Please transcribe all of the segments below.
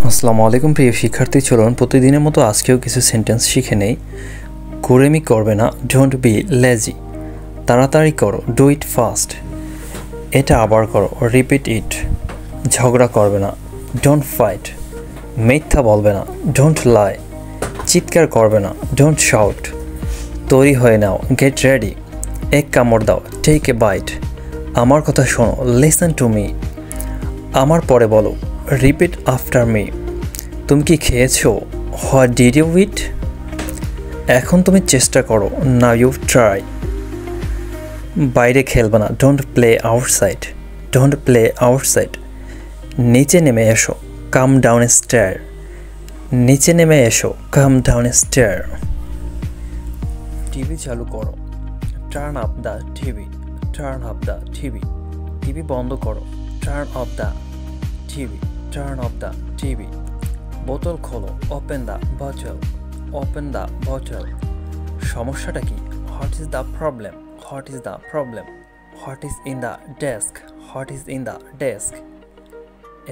আসসালামু আলাইকুম প্রিয় শিক্ষার্থী, চলুন প্রতিদিনের মতো আজকেও কিছু সেন্টেন্স শিখে নেই। কুড়েমি করবে না, ডোন্ট বি লেজি। তাড়াতাড়ি করো, ডু ইট ফাস্ট। এটা আবার করো, রিপিট ইট। ঝগড়া করবে না, ডোন্ট ফাইট। মিথ্যা বলবে না, ডোন্ট লাই। চিৎকার করবে না, ডোন্ট শাউট। তৈরি হয়ে নাও, গেট রেডি। এক কামড় দাও, টেক এ বাইট। আমার কথা শোনো, লিসেন টু মি। আমার পরে বলো, রিপিট আফটার মি। তুমি কি খেয়েছো? হোয়াট ডিড ইউ ইট? এখন তুমি চেষ্টা করো, নাও ইউ ট্রাই। বাইরে খেলবে না, don't play outside. Don't play outside. নিচে নেমে এসো, কাম ডাউন স্টেয়ার। নিচে নেমে এসো, কাম ডাউন স্টেয়ার। টিভি চালু করো, turn up the TV. Turn up the TV. TV বন্ধ করো, turn off the TV. Turn off the TV. বোতল খোলো, open the bottle. Open the bottle. সমস্যাটা কি? What is the problem? What is the problem? What is in the desk? What is in the desk?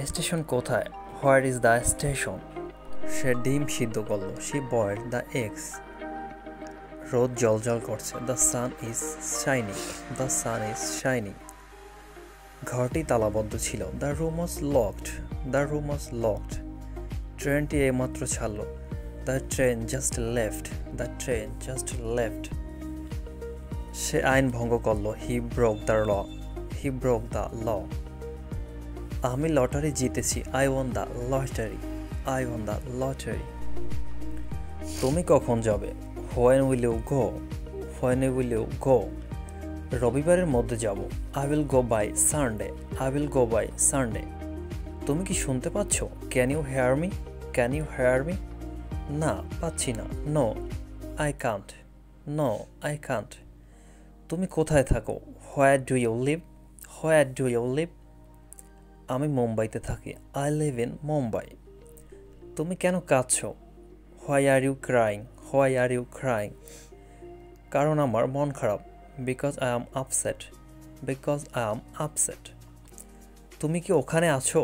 Station কোথায়? Where is the station? সে ডিম সিদ্ধ করলো, she boiled the eggs. রোদ জলজল করছে, the sun is shining. The sun is shining. ঘরটি তালাবদ্ধ ছিল, the room was locked. The room was locked. ট্রেনটি এইমাত্র ছাড়ল, the train just left. The train just left. সে আইন ভঙ্গ করলো, he broke the law. He broke the law. আমি লটারি জিতেছি, I won the lottery. I won the lottery. তুমি কখন যাবে? When will you go? When will you go? রবিবারের মধ্যে যাব, I will go by Sunday. I will go by Sunday. তুমি কি শুনতে পাচ্ছ? Can you hear me? Can you hear me? না, পাচ্ছি না। No I can't. No I can't. তুমি কোথায় থাকো? Where do you live? Where do you live? আমি মুম্বাইতে থাকি, আই লিভ ইন মুম্বাই। তুমি কেন কাঁদছো? Why are you crying? Why are you crying? কারণ আমার মন খারাপ, because I am upset. Because I am upset. তুমি কি ওখানে আছো?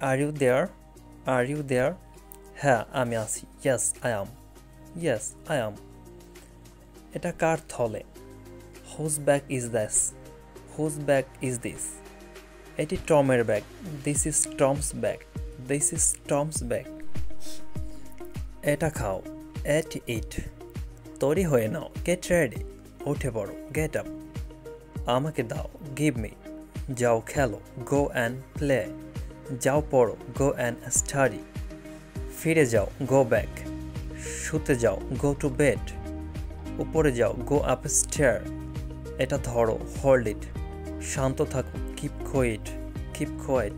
Are you there? Are you there? হ্যাঁ, আমি আছি। Yes I am. Yes I am. এটা কার থলে? Whose bag is this? Whose bag is this? এটি টমের ব্যাগ, this is Tom's bag. This is Tom's bag. এটা খাও, এট ইট। তৈরি হয়ে নাও, গেট রেডি। উঠে পড়ো, গেট আপ। আমাকে দাও, গিভ মি। যাও খেলো, গো অ্যান্ড প্লে। যাও পড়ো, গো অ্যান্ড স্টাডি। ফিরে যাও, গো ব্যাক। শুতে যাও, গো টু বেড। উপরে যাও, গো আপ স্টেয়ার। এটা ধরো, হোল্ড ইট। শান্ত থাকো, কিপ কোয়েট। Keep coed.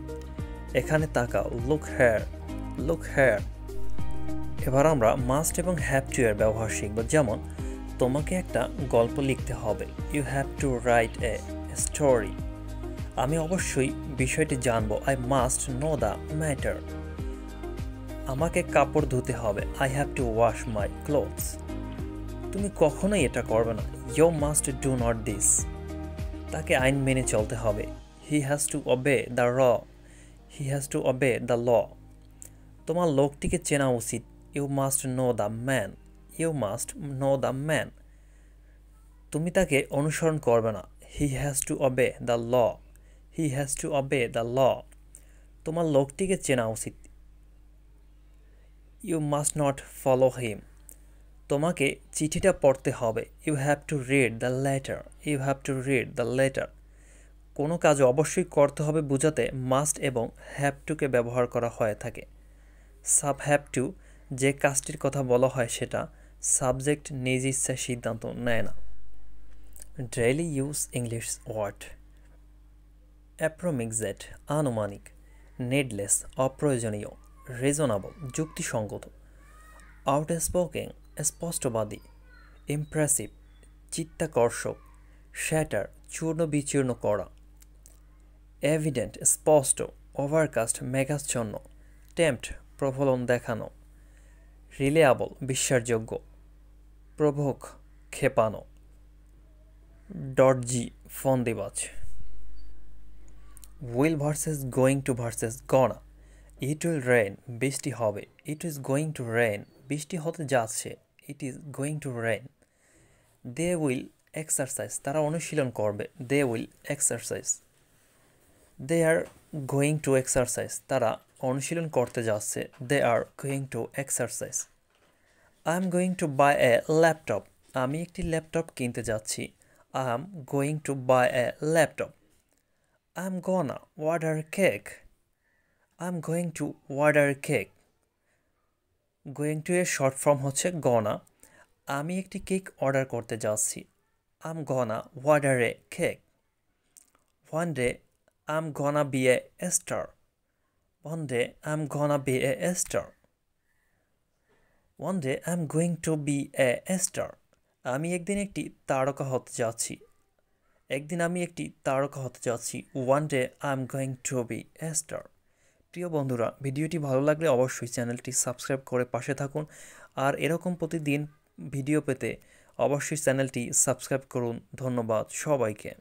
এখানে তাকাও, লুক হেয়ার। Look hair. এবার আমরা মাস্ট এবং হ্যাভ টু এর ব্যবহার শিখব। যেমন, তোমাকে একটা গল্প লিখতে হবে, you have to write a story. আমি অবশ্যই বিষয়টি জানবো, I must know the matter. আমাকে কাপড় ধুতে হবে, I have to wash my clothes. তুমি কখনোই এটা করবে না, you must do not this. তাকে আইন মেনে চলতে হবে, he has to obey the law. He has to obey the law. তোমার লোকটিকে চেনা উচিত, you must know the man. You must know the man. তুমি তাকে অনুসরণ করবে না, he has to obey the law. He has to obey the law. তোমার লোকটিকে চেনা উচিত, you must not follow him. তোমাকে চিঠিটা পড়তে হবে, you have to read the letter. You have to read the letter. কোনো কাজ অবশ্যই করতে হবে বোঝাতে মাস্ট এবং হ্যাভ টুকে ব্যবহার করা হয়ে থাকে। সাব হ্যাভ টু, যে কাজটির কথা বলা হয় সেটা সাবজেক্ট নিজ ইচ্ছায় সিদ্ধান্ত নেয় না। Daily use English word. Approximate, আনুমানিক। নেডলেস, অপ্রয়োজনীয়। রিজনেবল, যুক্তিসঙ্গত। আউটস্পোকেন, স্পষ্টবাদী। ইমপ্রেসিভ, চিত্তাকর্ষক। শ্যাটার, চূর্ণ বিচূর্ণ করা। এভিডেন্ট, স্পষ্ট। ওভারকাস্ট, মেঘাচ্ছন্ন। টেম্পট, প্রবলন দেখানো। রিলেয়াবল, বিশ্বাসযোগ্য। প্রভোক, ক্ষেপানো। ডটজি, ফন্দিবাজ। Will versus going to versus gonna. It will rain বৃষ্টি হবে। It is going to rain বৃষ্টি হতে যাচ্ছে। It is going to rain. They will exercise তারা অনুশীলন করবে। They will exercise. They are going to exercise তারা অনুশীলন করতে যাচ্ছে। They are going to exercise. I am going to buy a laptop আমি একটি ল্যাপটপ কিনতে যাচ্ছি। I am going to buy a laptop. I am gonna order cake I am going to order cake. Going to এর short form হচ্ছে gonna. আমি একটি cake order করতে যাচ্ছি। I am gonna order a cake. One day I am gonna be a star one day I am gonna be a star. One day I am going to be a star আমি একদিন একটি তারকা হতে যাচ্ছি। একদিন আমি একটি তারকা হতে যাচ্ছি। One day I am going to be a star. প্রিয় বন্ধুরা, ভিডিওটি ভালো লাগলে অবশ্যই চ্যানেলটি সাবস্ক্রাইব করে পাশে থাকুন। আর এরকম প্রতিদিন ভিডিও পেতে অবশ্যই চ্যানেলটি সাবস্ক্রাইব করুন। ধন্যবাদ সবাইকে।